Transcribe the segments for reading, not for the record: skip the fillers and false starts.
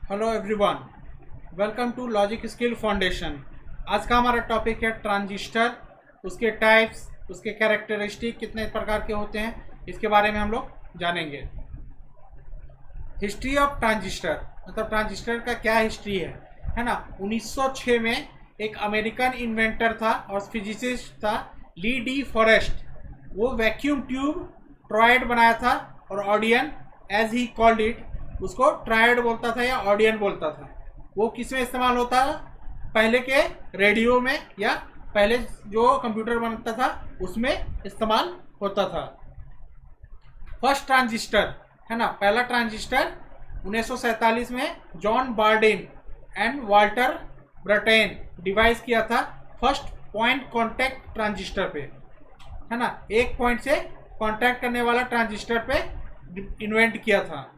Hello everyone, welcome to logic skill foundation. आज का हमारा टॉपिक है ट्रांजिस्टर, उसके टाइप्स, उसके कैरेक्टरिस्टिक कितने प्रकार के होते हैं, इसके बारे में हम लोग जानेंगे। हिस्ट्री ऑफ ट्रांजिस्टर, मतलब ट्रांजिस्टर का क्या हिस्ट्री है ना। 1906 में एक अमेरिकन इन्वेंटर था और फिजिसिस्ट था, ली डी फॉरेस्ट। वो वैक्यूम ट्यूब ट्रायड बनाया था और audion, as he called it, उसको ट्रायड बोलता था या ऑडियन बोलता था। वो किस में इस्तेमाल होता है? पहले के रेडियो में या पहले जो कंप्यूटर बनता था उसमें इस्तेमाल होता था। फर्स्ट ट्रांजिस्टर है ना, पहला ट्रांजिस्टर 1947 में John Bardeen and Walter Brattain device किया था। फर्स्ट पॉइंट कॉन्टैक्ट ट्रांजिस्टर पे, है ना, एक पॉइंट से कॉन्टैक्ट करने वाला ट्रांजिस्टर पे इन्वेंट किया था।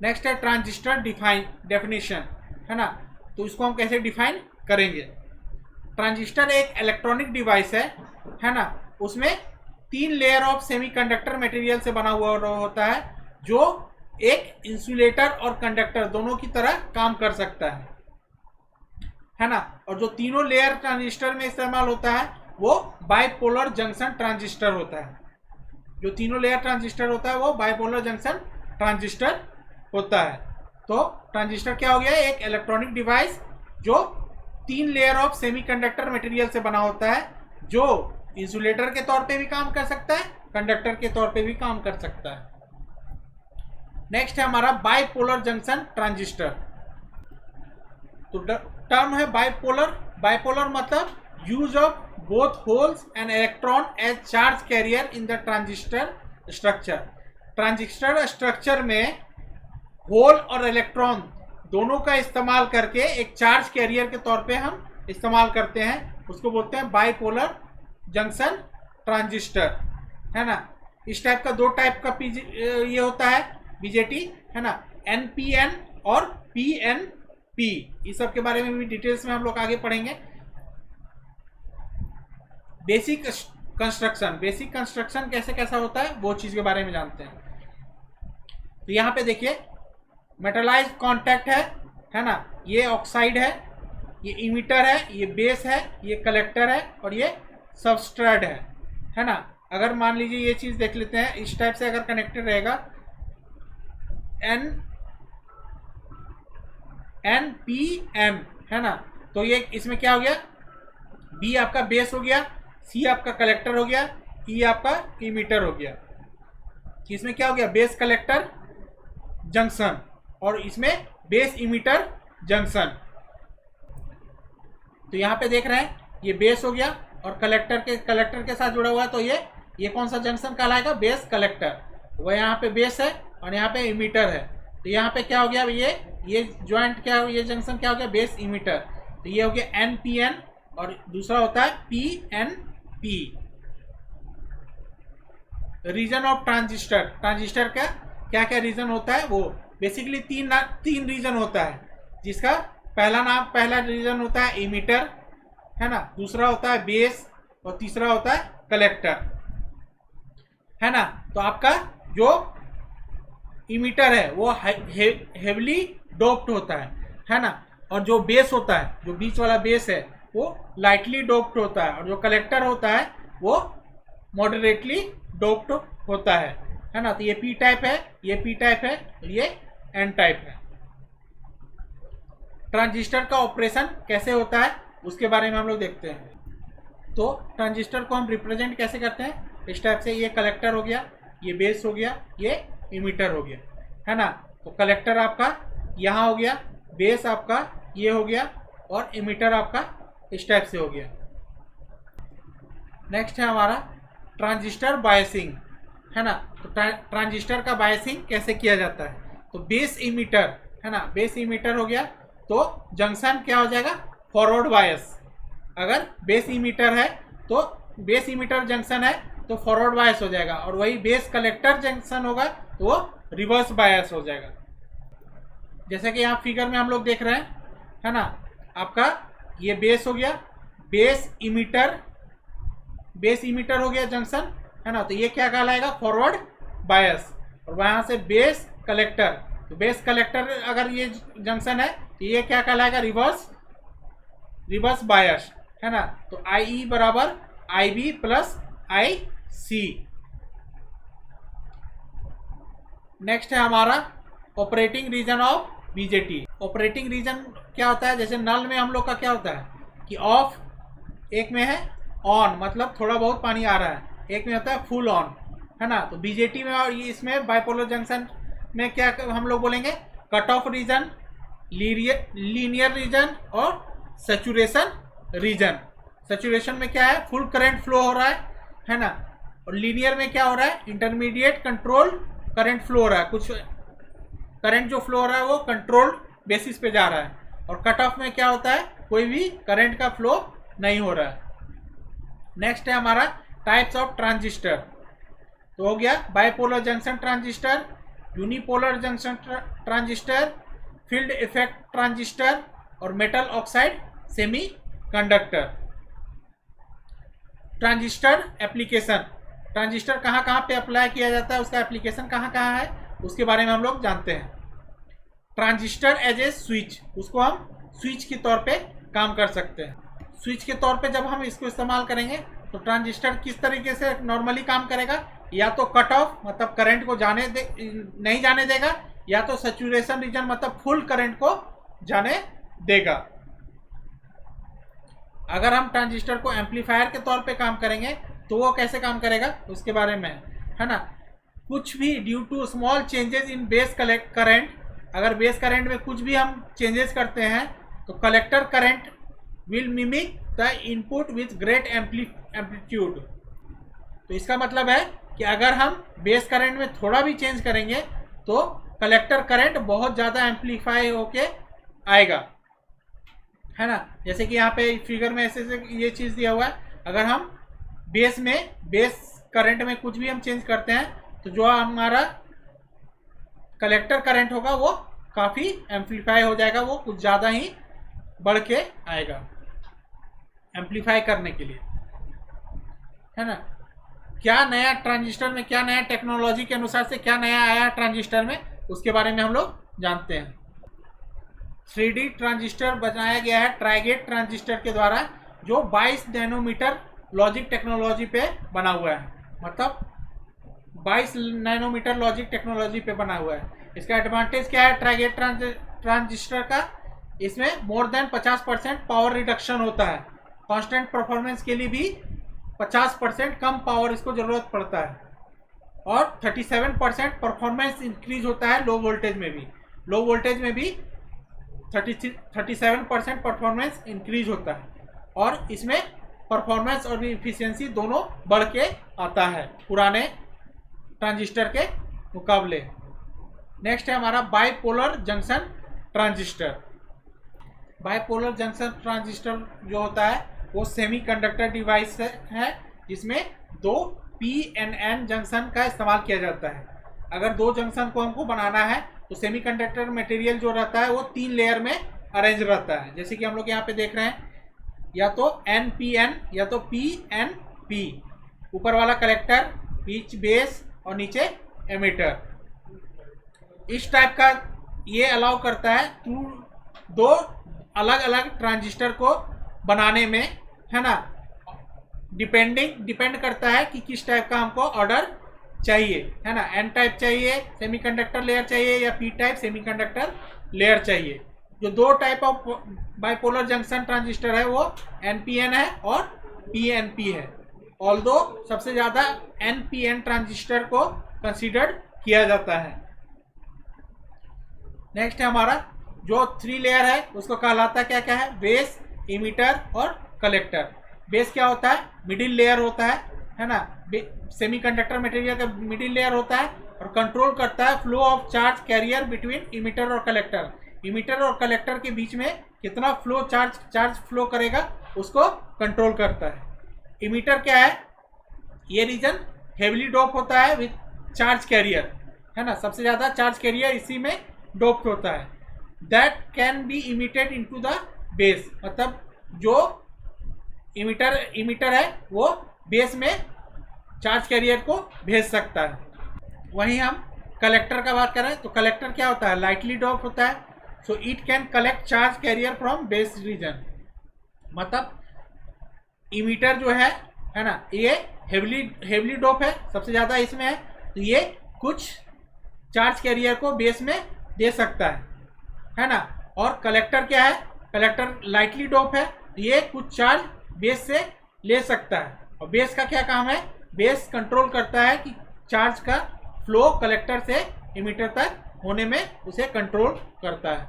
नेक्स्ट है ट्रांजिस्टर डेफिनेशन, है ना। तो इसको हम कैसे डिफाइन करेंगे? ट्रांजिस्टर एक इलेक्ट्रॉनिक डिवाइस है ना। उसमें 3 लेयर ऑफ सेमीकंडक्टर मटेरियल से बना हुआ होता है, जो एक इंसुलेटर और कंडक्टर दोनों की तरह काम कर सकता है ना। और जो तीनों लेयर ट्रांजिस्टर में इस्तेमाल होता है वो बाइपोलर जंक्शन ट्रांजिस्टर होता है। जो तीनों लेयर ट्रांजिस्टर होता है वो बाइपोलर जंक्शन ट्रांजिस्टर होता है। तो ट्रांजिस्टर क्या हो गया? एक इलेक्ट्रॉनिक डिवाइस जो 3 लेयर ऑफ सेमीकंडक्टर मटेरियल से बना होता है, जो इंसुलेटर के तौर पे भी काम कर सकता है, कंडक्टर के तौर पे भी काम कर सकता है। नेक्स्ट है हमारा बाइपोलर जंक्शन ट्रांजिस्टर। तो टर्म है बाइपोलर। बाइपोलर मतलब use of both holes and electron as charge carrier in the transistor structure. Transistor structure में होल और इलेक्ट्रॉन दोनों का इस्तेमाल करके एक चार्ज कैरियर के तौर पे हम इस्तेमाल करते हैं, उसको बोलते हैं बाइपोलर जंक्शन ट्रांजिस्टर, है ना। इस टाइप का 2 टाइप का ये होता है बीजेटी, है ना, एनपीएन और पीएनपी। इस सब के बारे में भी डिटेल्स में हम लोग आगे पढ़ेंगे। बेसिक कंस्ट्रक्शन कैसे कैसा होता है वो चीज़ के बारे में जानते हैं। तो यहाँ पे देखिए, मेटलाइज्ड कॉन्टैक्ट है ना, ये ऑक्साइड है, ये इमिटर है, ये बेस है, ये कलेक्टर है और ये सबस्ट्रेट है ना। अगर मान लीजिए ये चीज़ देख लेते हैं, इस टाइप से अगर कनेक्टेड रहेगा एन पी एम, है ना, तो ये इसमें क्या हो गया? बी आपका बेस हो गया, सी आपका कलेक्टर हो गया, ई आपका इमिटर हो गया। इसमें क्या हो गया? बेस कलेक्टर जंक्शन और इसमें बेस इमिटर जंक्शन। तो यहाँ पे देख रहे हैं ये बेस हो गया और कलेक्टर के साथ जुड़ा हुआ है, तो ये कौन सा जंक्शन कहलाएगा? Base collector. वह यहाँ पे बेस है और यहाँ पे इमिटर है, तो यहाँ पे क्या हो गया? ये ज्वाइंट क्या हो, ये जंक्शन क्या हो गया? Base emitter. तो ये हो गया एन पी एन और दूसरा होता है P N P. Region of transistor का क्या क्या रीजन होता है? वो बेसिकली तीन रीजन होता है, जिसका पहला रीजन होता है इमिटर, है ना, दूसरा होता है बेस और तीसरा होता है कलेक्टर, है ना। तो आपका जो इमिटर है वो हेवली डोप्ड होता है ना, और जो बेस होता है, जो बीच वाला बेस है, वो लाइटली डोप्ड होता है, और जो कलेक्टर होता है वो मॉडरेटली डोप्ड होता है ना। तो ये पी टाइप है, ये पी टाइप है, ये एन टाइप है। ट्रांजिस्टर का ऑपरेशन कैसे होता है उसके बारे में हम लोग देखते हैं। तो ट्रांजिस्टर को हम रिप्रेजेंट कैसे करते हैं? इस टाइप से, ये कलेक्टर हो गया, ये बेस हो गया, ये इमिटर हो गया, है ना। तो कलेक्टर आपका यहाँ हो गया, बेस आपका ये हो गया और इमिटर आपका इस टाइप से हो गया। नेक्स्ट है हमारा ट्रांजिस्टर बायसिंग, है ना। तो ट्रांजिस्टर का बायसिंग कैसे किया जाता है? तो बेस इमिटर, है ना, बेस इमिटर हो गया तो जंक्शन क्या हो जाएगा? Forward bias. अगर बेस इमिटर है तो बेस इमिटर जंक्शन है तो फॉरवर्ड बायस हो जाएगा, और वही बेस कलेक्टर जंक्शन होगा तो वो रिवर्स बायस हो जाएगा। जैसे कि यहाँ फिगर में हम लोग देख रहे हैं, है ना, आपका ये बेस हो गया, बेस इमिटर हो गया जंक्शन, है ना। तो ये क्या कहलाएगा? Forward bias. और वहां से बेस कलेक्टर, तो बेस कलेक्टर अगर ये जंक्शन है तो ये क्या कहलाएगा, रिवर्स बायस, है ना। तो आई बराबर I B plus I C. Next है हमारा operating region of BJT. Operating region क्या होता है, जैसे नल में हम लोग का क्या होता है कि ऑफ, एक में है ऑन, मतलब थोड़ा बहुत पानी आ रहा है, एक में होता है फुल ऑन, है ना। तो बीजेटी में और इसमें बाइपोलर जंक्शन में क्या हम लोग बोलेंगे, cut off region, linear region और सैचुरेशन रीजन। सैचुरेशन में क्या है, फुल करंट फ्लो हो रहा है ना। और लीनियर में क्या हो रहा है, इंटरमीडिएट कंट्रोल करंट फ्लो हो रहा है, कुछ करंट जो फ्लो हो रहा है वो कंट्रोल्ड बेसिस पे जा रहा है। और कट ऑफ में क्या होता है, कोई भी करंट का फ्लो नहीं हो रहा है। नेक्स्ट है हमारा टाइप्स ऑफ ट्रांजिस्टर। तो हो गया bipolar junction transistor, unipolar junction transistor, field effect transistor और metal oxide semiconductor. Transistor application, transistor कहाँ कहाँ पे अप्लाई किया जाता है, उसका एप्लीकेशन कहाँ कहाँ है, उसके बारे में हम लोग जानते हैं। ट्रांजिस्टर एज ए स्विच, उसको हम स्विच के तौर पे काम कर सकते हैं। स्विच के तौर पे जब हम इसको इस्तेमाल करेंगे तो ट्रांजिस्टर किस तरीके से नॉर्मली काम करेगा, या तो कट ऑफ मतलब करंट को नहीं जाने देगा, या तो सैचुरेशन रीजन मतलब फुल करंट को जाने देगा। अगर हम ट्रांजिस्टर को एम्पलीफायर के तौर पे काम करेंगे तो वो कैसे काम करेगा उसके बारे में, है ना। कुछ भी due to small changes in base current, अगर बेस करंट में कुछ भी हम चेंजेस करते हैं तो collector current will mimic the input with great amplitude. तो इसका मतलब है कि अगर हम बेस करंट में थोड़ा भी चेंज करेंगे तो कलेक्टर करंट बहुत ज़्यादा एम्पलीफाई होके आएगा, है ना। जैसे कि यहाँ पे फिगर में ऐसे ये चीज़ दिया हुआ है, अगर हम बेस करंट में कुछ भी हम चेंज करते हैं तो जो हमारा कलेक्टर करंट होगा वो काफ़ी एम्पलीफाई हो जाएगा, वो कुछ ज़्यादा ही बढ़ के आएगा एम्पलीफाई करने के लिए, है ना। क्या नया ट्रांजिस्टर में, क्या नया टेक्नोलॉजी के अनुसार से क्या नया आया ट्रांजिस्टर में, उसके बारे में हम लोग जानते हैं। 3D ट्रांजिस्टर बनाया गया है ट्राइगेट ट्रांजिस्टर के द्वारा, जो 22 नैनोमीटर लॉजिक टेक्नोलॉजी पे बना हुआ है, मतलब 22 नैनोमीटर लॉजिक टेक्नोलॉजी पे बना हुआ है। इसका एडवांटेज क्या है ट्राइगेट ट्रांजिस्टर का, इसमें मोर देन 50% पावर रिडक्शन होता है। कांस्टेंट परफॉर्मेंस के लिए भी 50% कम पावर इसको ज़रूरत पड़ता है, और 37% परफॉर्मेंस इंक्रीज होता है लो वोल्टेज में भी। लो वोल्टेज में भी 37% परफॉर्मेंस इंक्रीज होता है, और इसमें परफॉर्मेंस और इफिशियंसी दोनों बढ़ के आता है पुराने ट्रांजिस्टर के मुकाबले। नेक्स्ट है हमारा bipolar junction transistor. Bipolar junction transistor जो होता है वो सेमीकंडक्टर डिवाइस है, जिसमें दो PNN जंक्शन का इस्तेमाल किया जाता है। अगर दो जंक्शन को हमको बनाना है तो सेमीकंडक्टर मटेरियल जो रहता है वो 3 लेयर में अरेंज रहता है, जैसे कि हम लोग यहाँ पे देख रहे हैं, या तो NPN या तो PNP। ऊपर वाला कलेक्टर, बीच बेस और नीचे एमिटर। इस टाइप का ये अलाउ करता है दो अलग अलग ट्रांजिस्टर को बनाने में, है ना। डिपेंड करता है कि किस टाइप का हमको ऑर्डर चाहिए, है ना। N टाइप चाहिए सेमीकंडक्टर लेयर चाहिए, या P टाइप सेमीकंडक्टर लेयर चाहिए। जो दो type of bipolar junction transistor है वो NPN है और PNP है। ऑल्दो सबसे ज़्यादा NPN ट्रांजिस्टर को कंसीडर्ड किया जाता है। नेक्स्ट है हमारा जो 3 लेयर है उसको कहलाता क्या क्या है, बेस, इमिटर और कलेक्टर। बेस क्या होता है, मिडिल लेयर होता है ना। सेमीकंडक्टर मटेरियल का मिडिल लेयर होता है और कंट्रोल करता है flow of charge carrier between emitter और कलेक्टर। इमिटर और कलेक्टर के बीच में कितना फ्लो चार्ज फ्लो करेगा उसको कंट्रोल करता है। इमिटर क्या है, ये रीजन हेवली डोप होता है विथ चार्ज कैरियर, है ना। सबसे ज़्यादा चार्ज कैरियर इसी में डोप्ड होता है। That can be emitted into the base, मतलब जो इमिटर है वो बेस में चार्ज कैरियर को भेज सकता है। वहीं हम कलेक्टर का बात करें तो कलेक्टर क्या होता है, लाइटली डोप होता है, so it can collect charge carrier from base reason. मतलब इमीटर जो है ना, ये हेवली डोप है, सबसे ज़्यादा इसमें है, तो ये कुछ चार्ज कैरियर को बेस में दे सकता है ना। और कलेक्टर क्या है, कलेक्टर लाइटली डोप है, ये कुछ चार्ज बेस से ले सकता है। और बेस का क्या काम है, बेस कंट्रोल करता है कि चार्ज का फ्लो कलेक्टर से इमीटर तक होने में उसे कंट्रोल करता है।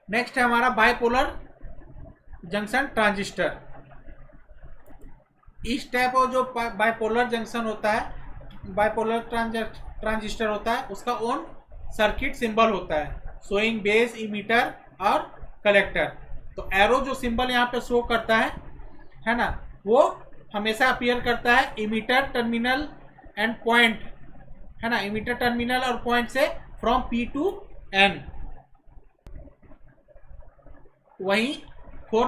नेक्स्ट है हमारा बाइपोलर जंक्शन ट्रांजिस्टर। इस टाइप का जो बाइपोलर जंक्शन होता है, बाइपोलर ट्रांजिस्टर होता है, उसका ओन सर्किट सिंबल होता है शोइंग बेस, इमीटर और कलेक्टर। तो एरो जो सिंबल यहाँ पे शो करता है ना, वो हमेशा अपीयर करता है इमीटर टर्मिनल एंड पॉइंट, है ना, इमीटर टर्मिनल और पॉइंट से फ्रॉम P टू N। वहीं फॉर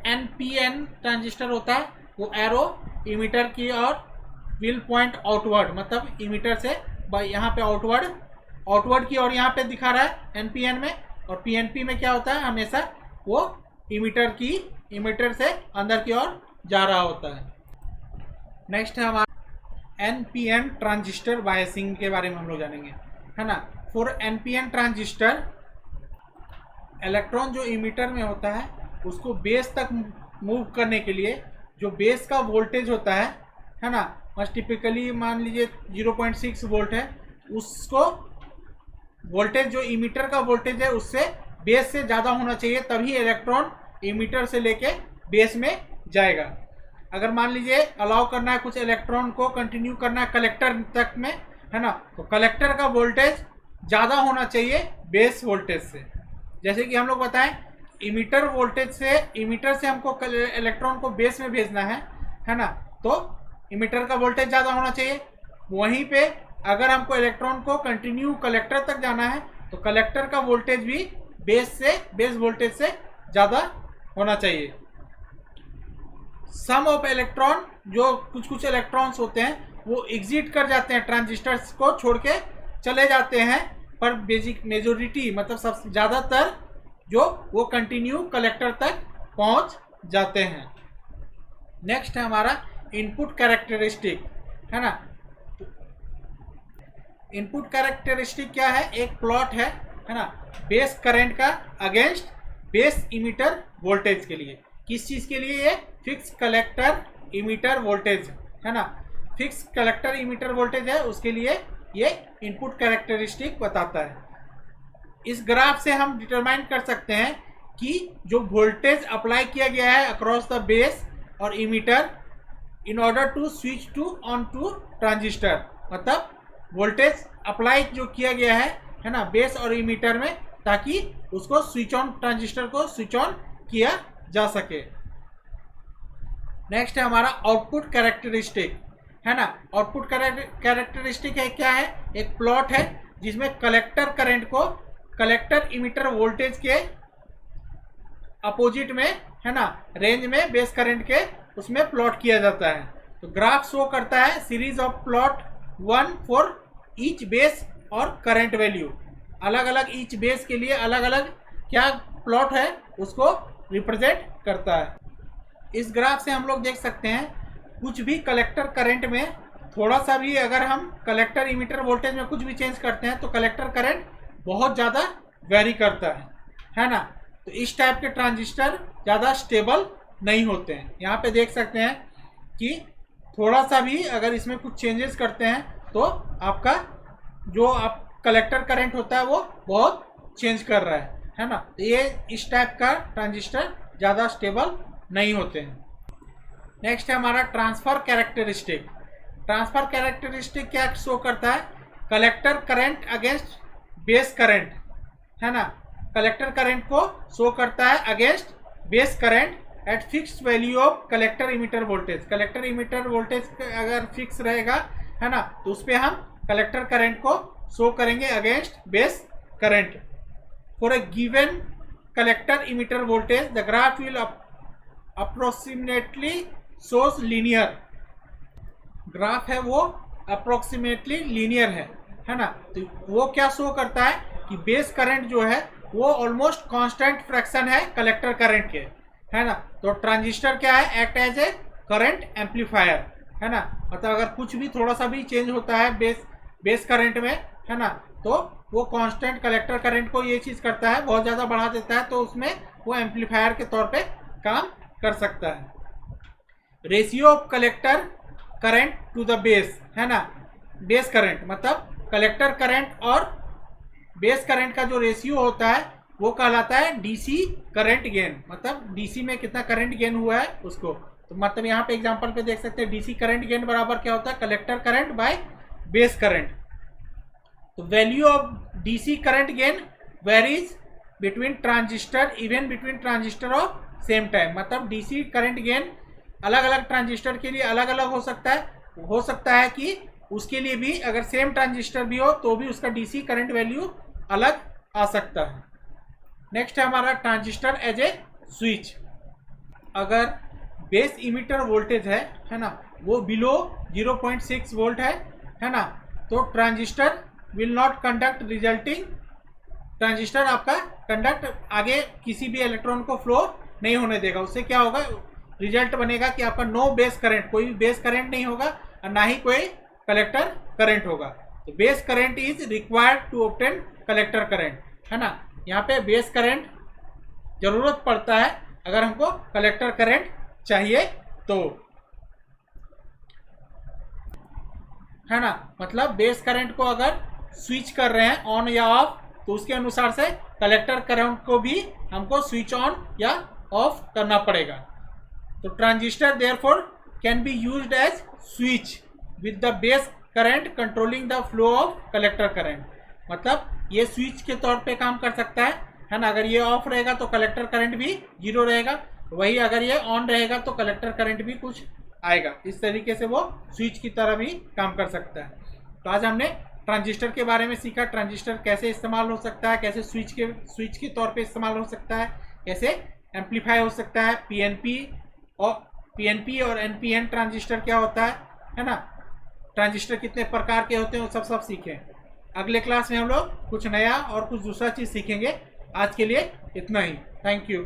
NPN ट्रांजिस्टर होता है, वो एरो इमीटर की और विल पॉइंट आउटवर्ड, मतलब इमीटर से यहाँ पे आउटवर्ड की और यहाँ पे दिखा रहा है NPN में, और PNP में क्या होता है, हमेशा वो इमीटर से अंदर की ओर जा रहा होता है। नेक्स्ट है हमारा NPN ट्रांजिस्टर बायसिंग के बारे में हम लोग जानेंगे, है ना। फॉर NPN ट्रांजिस्टर, इलेक्ट्रॉन जो इमीटर में होता है उसको बेस तक मूव करने के लिए जो बेस का वोल्टेज होता है ना, मस्ट टिपिकली मान लीजिए 0.6 वोल्ट है, उसको वोल्टेज जो इमीटर का वोल्टेज है उससे बेस से ज़्यादा होना चाहिए, तभी इलेक्ट्रॉन इमीटर से लेके बेस में जाएगा। अगर मान लीजिए अलाउ करना है कुछ इलेक्ट्रॉन को कंटिन्यू करना है कलेक्टर तक में, है ना, तो कलेक्टर का वोल्टेज ज़्यादा होना चाहिए बेस वोल्टेज से। जैसे कि हम लोग बताएं, इमीटर से हमको इलेक्ट्रॉन को बेस में भेजना है ना, तो इमीटर का वोल्टेज ज़्यादा होना चाहिए। वहीं पे अगर हमको इलेक्ट्रॉन को कंटिन्यू कलेक्टर तक जाना है तो कलेक्टर का वोल्टेज भी बेस वोल्टेज से ज़्यादा होना चाहिए। सम ऑफ इलेक्ट्रॉन, जो कुछ इलेक्ट्रॉन्स होते हैं वो एग्जिट कर जाते हैं, ट्रांजिस्टर्स को छोड़ के चले जाते हैं, पर बेसिक मेजोरिटी मतलब सबसे ज़्यादातर जो वो कंटिन्यू कलेक्टर तक पहुंच जाते हैं। नेक्स्ट है हमारा इनपुट कैरेक्टरिस्टिक, है ना। इनपुट कैरेक्टरिस्टिक क्या है, एक प्लॉट है ना, बेस करंट का अगेंस्ट बेस इमीटर वोल्टेज के लिए। किस चीज़ के लिए, ये फिक्स कलेक्टर इमीटर वोल्टेज, है ना, फिक्स कलेक्टर इमीटर वोल्टेज है, उसके लिए ये इनपुट कैरेक्टरिस्टिक बताता है। इस ग्राफ से हम डिटरमाइन कर सकते हैं कि जो वोल्टेज अप्लाई किया गया है अक्रॉस द बेस और emitter in order to switch to on to transistor, मतलब वोल्टेज अप्लाई जो किया गया है ना, बेस और इमीटर में, ताकि उसको स्विच ऑन, ट्रांजिस्टर को स्विच ऑन किया जा सके। नेक्स्ट है हमारा आउटपुट कैरेक्टरिस्टिक, है ना। आउटपुट कैरेक्टरिस्टिक है क्या है, एक प्लॉट है जिसमें कलेक्टर करंट को कलेक्टर इमीटर वोल्टेज के अपोजिट में, है ना, रेंज में बेस करंट के उसमें प्लॉट किया जाता है। तो ग्राफ शो करता है series of plot 1 for each base और करंट वैल्यू, अलग अलग ईच बेस के लिए अलग अलग क्या प्लॉट है उसको रिप्रेजेंट करता है। इस ग्राफ से हम लोग देख सकते हैं कुछ भी कलेक्टर करंट में थोड़ा सा भी अगर हम कलेक्टर इमीटर वोल्टेज में कुछ भी चेंज करते हैं तो कलेक्टर करंट बहुत ज़्यादा वेरी करता है ना। तो इस टाइप के ट्रांजिस्टर ज़्यादा स्टेबल नहीं होते हैं। यहाँ पे देख सकते हैं कि थोड़ा सा भी अगर इसमें कुछ चेंजेस करते हैं तो आपका जो आप कलेक्टर करंट होता है वो बहुत चेंज कर रहा है ना। तो ये इस टाइप का ट्रांजिस्टर ज़्यादा स्टेबल नहीं होते हैं। नेक्स्ट है हमारा ट्रांसफर कैरेक्टरिस्टिक। ट्रांसफर कैरेक्टरिस्टिक क्या शो करता है, collector current against base current, है ना। कलेक्टर करंट को शो करता है against base current eight fixed value of collector emitter voltage. Collector emitter voltage अगर फिक्स रहेगा, है ना, तो उस पर हम कलेक्टर करंट को शो करेंगे against base current. For a given collector emitter voltage the graph will approximately shows linear. Graph है वो अप्रोक्सीमेटली लीनियर है, है ना। तो वो क्या शो करता है कि बेस करंट जो है वो ऑलमोस्ट कांस्टेंट फ्रैक्शन है कलेक्टर करंट के, है ना। तो ट्रांजिस्टर क्या है, act as a current amplifier, है ना। मतलब अगर कुछ भी थोड़ा सा भी चेंज होता है बेस करंट में, है ना, तो वो कांस्टेंट कलेक्टर करंट को ये चीज़ करता है, बहुत ज़्यादा बढ़ा देता है, तो उसमें वो एम्पलीफायर के तौर पे काम कर सकता है। Ratio of collector current to the base, है ना, बेस करंट मतलब कलेक्टर करंट और बेस करंट का जो रेशियो होता है वो कहलाता है डीसी करंट गेन, मतलब डीसी में कितना करंट गेन हुआ है उसको। तो मतलब यहाँ पे एग्जांपल पे देख सकते हैं डीसी करंट गेन बराबर क्या होता है, collector current by base current. तो value of DC current gain varies between transistor, even between transistor of same time, मतलब डीसी करंट गेन अलग अलग ट्रांजिस्टर के लिए अलग अलग हो सकता है कि उसके लिए भी अगर सेम ट्रांजिस्टर भी हो तो भी उसका डीसी करंट वैल्यू अलग आ सकता है। नेक्स्ट है हमारा ट्रांजिस्टर एज ए स्विच। अगर बेस इमिटर वोल्टेज है ना, वो बिलो 0.6 वोल्ट है ना, तो transistor will not conduct resulting, transistor आपका कंडक्ट आगे किसी भी इलेक्ट्रॉन को फ्लो नहीं होने देगा। उससे क्या होगा, रिजल्ट बनेगा कि आपका नो बेस करंट, कोई भी बेस करंट नहीं होगा और ना ही कोई कलेक्टर करंट होगा। तो base current is required to obtain collector current, है ना। यहाँ पे बेस करंट जरूरत पड़ता है अगर हमको कलेक्टर करंट चाहिए तो, है ना। मतलब बेस करंट को अगर स्विच कर रहे हैं ऑन या ऑफ तो उसके अनुसार से कलेक्टर करंट को भी हमको स्विच ऑन या ऑफ करना पड़ेगा। तो transistor therefore can be used as switch with the base current controlling the flow of collector current, मतलब ये स्विच के तौर पे काम कर सकता है ना। अगर ये ऑफ रहेगा तो कलेक्टर करंट भी 0 रहेगा, वही अगर ये ऑन रहेगा तो कलेक्टर करंट भी कुछ आएगा। इस तरीके से वो स्विच की तरह भी काम कर सकता है। तो आज हमने ट्रांजिस्टर के बारे में सीखा, ट्रांजिस्टर कैसे इस्तेमाल हो सकता है, कैसे स्विच के तौर पे इस्तेमाल हो सकता है, कैसे एम्पलीफाई हो सकता है, पीएनपी और एनपीएन ट्रांजिस्टर क्या होता है ना, ट्रांजिस्टर कितने प्रकार के होते हैं वो सब सीखें। अगले क्लास में हम लोग कुछ नया और कुछ दूसरा चीज़ सीखेंगे। आज के लिए इतना ही, थैंक यू।